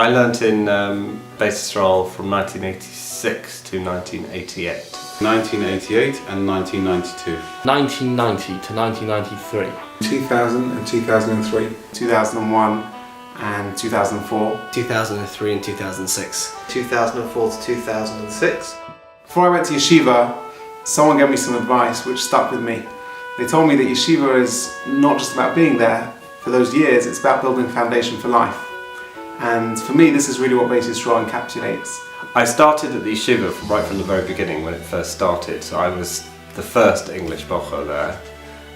I learnt in Bais from 1986 to 1988. 1988 and 1992. 1990 to 1993. 2000 and 2003. 2001 and 2004. 2003 and 2006. 2004 to 2006. Before I went to Yeshiva, someone gave me some advice which stuck with me. They told me that Yeshiva is not just about being there for those years, it's about building a foundation for life. And for me, this is really what Bais encapsulates. I started at the Yeshiva right from the very beginning when it first started. So I was the first English bocher there,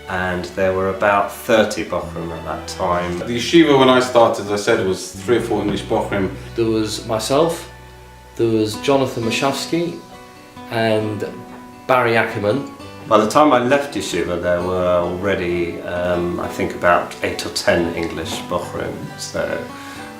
and there were about 30 bochrim at that time. The Yeshiva, when I started, as I said, was 3 or 4 English bochrim. There was myself, there was Jonathan Mashafsky and Barry Ackerman. By the time I left Yeshiva, there were already, I think, about 8 or 10 English bochrim. So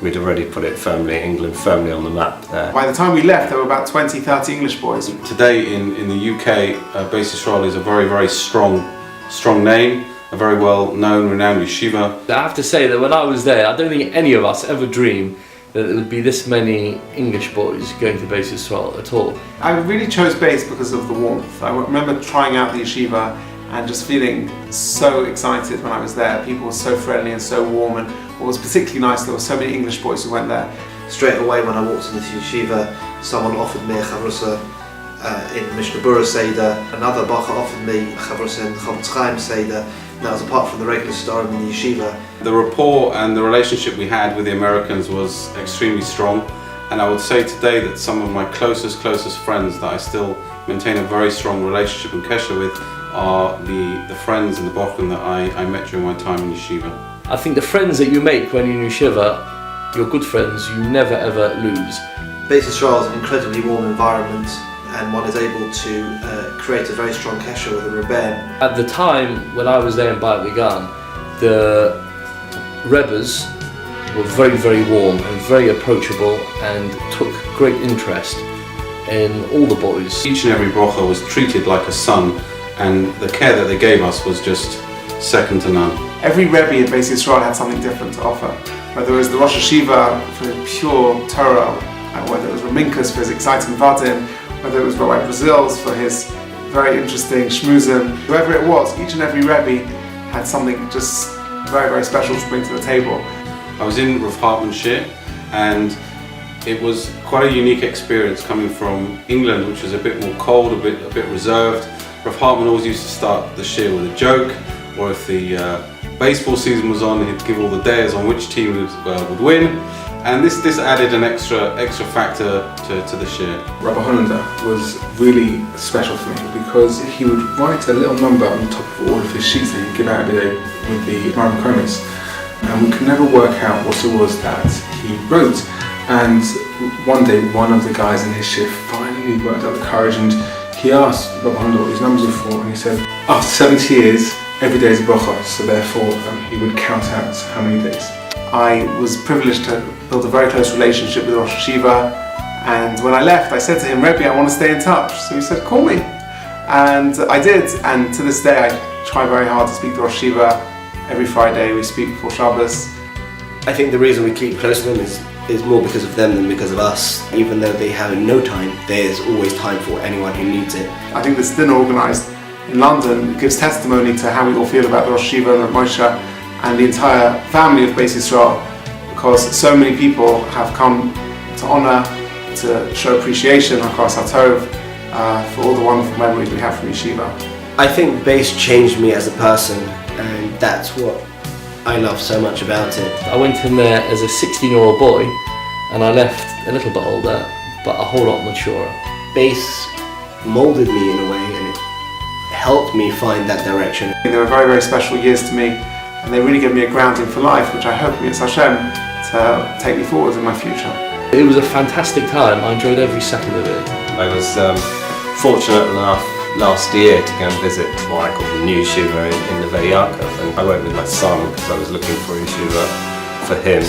we'd already put it England firmly on the map there. By the time we left, there were about 20, 30 English boys. Today in the UK, Bais is a very, very strong name, a very well-known, renowned yeshiva. I have to say that when I was there, I don't think any of us ever dreamed that there would be this many English boys going to Bais at all. I really chose Bais because of the warmth. I remember trying out the yeshiva and just feeling so excited when I was there. People were so friendly and so warm, and what was particularly nice, there were so many English boys who went there. Straight away when I walked into yeshiva, someone offered me a chavrusa in Mishnah Berurah Seder. Another bacha offered me a chavrusa in Chavetz Chaim Seder. That was apart from the regular star in the yeshiva. The rapport and the relationship we had with the Americans was extremely strong, and I would say today that some of my closest friends that I still maintain a very strong relationship and kesher with are the friends and the bochrim that I met during my time in yeshiva. I think the friends that you make when you're in yeshiva, your good friends, you never ever lose. Bais Yisrael is an incredibly warm environment, and one is able to create a very strong kesher with a rebbe. At the time when I was there in Beit Dinner, the Rebbes were very, very warm and very approachable and took great interest in all the boys. Each and every brocha was treated like a son, and the care that they gave us was just second to none. Every Rebbe at Bais Yisrael had something different to offer. Whether it was the Rosh Yeshiva for pure Torah, whether it was Raminkus for his exciting Vadim, whether it was Rabbi Brazils for his very interesting shmuzim, whoever it was, each and every Rebbe had something just very, very special to bring to the table. I was in Rav Hartman's shir, and it was quite a unique experience coming from England, which was a bit more cold, a bit reserved. Rav Hartman always used to start the shir with a joke, or if the baseball season was on, he'd give all the days on which team would win, and this added an extra factor to the shir. Rabbi Hollander was really special for me because he would write a little number on the top of all of his sheets that he'd give out every day with the Maram Komis, and we could never work out what it was that he wrote. And one day, one of the guys in his shift finally worked up the courage, and he asked Rabbi Hollander what his numbers were for, and he said, after 70 years, every day is a bracha, so therefore he would count out how many days. I was privileged to build a very close relationship with Rosh Yeshiva, and when I left I said to him, Rebbe, I want to stay in touch. So he said, call me. And I did, and to this day I try very hard to speak to Rosh Yeshiva. Every Friday we speak before Shabbos. I think the reason we keep close to them is more because of them than because of us. Even though they have no time, there's always time for anyone who needs it. I think this dinner organised in London gives testimony to how we all feel about Rosh Yeshiva and Moshe and the entire family of Bais Yisrael, because so many people have come to honour, to show appreciation across our Tov for all the wonderful memories we have from Yeshiva. I think Bais changed me as a person, and that's what I love so much about it. I went in there as a 16-year-old boy, and I left a little bit older, but a whole lot maturer. Bais moulded me in a way, and it helped me find that direction. They were very, very special years to me, and they really gave me a grounding for life, which I hope Mi'ez Hashem to take me forward in my future. It was a fantastic time. I enjoyed every second of it. I was fortunate enough last year to go and visit what I call the new yeshiva in Neve Yaakov, and I went with my son because I was looking for a yeshiva for him.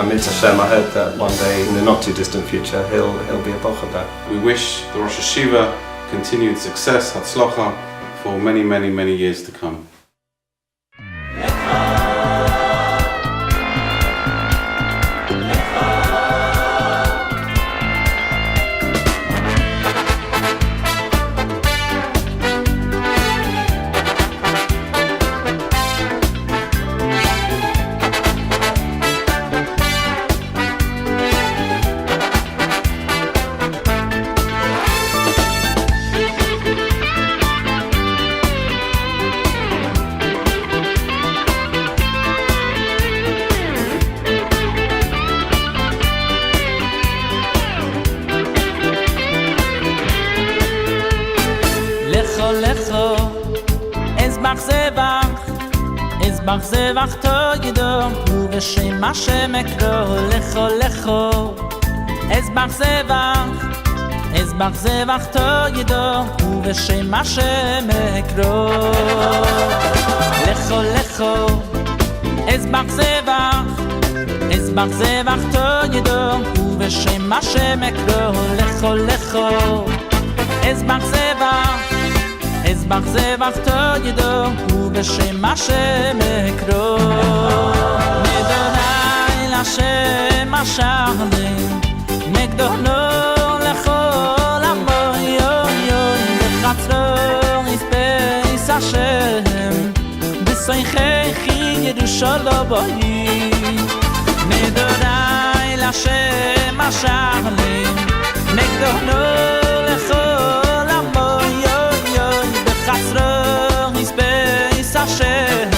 And Mi'ez Hashem, I hope that one day in the not too distant future he'll be a bocher there. We wish the Rosh Yeshiva continued success, hatzlacha, for many, many, many years to come. אזבח זבח תוידו ובשם השם אקרא לכו לכו אזבח זבח תוידו ובשם השם אקרא לכו לכו אזבח זבח תוידו ובשם השם אקרא לכו לכו אזבח זבח תוידו ובשם השם אקרא מדוני לשם השחלים מגדונו לכל עמו יוי בחצרו יספייס השם בסויכי ירושלו בוי מדוני לשם השחלים מגדונו לכל עמו יוי בחצרו יספייס השם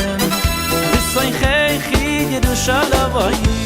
בסויכי ירושלו בוי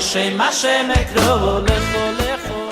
בשם השם אקרא לכו לכו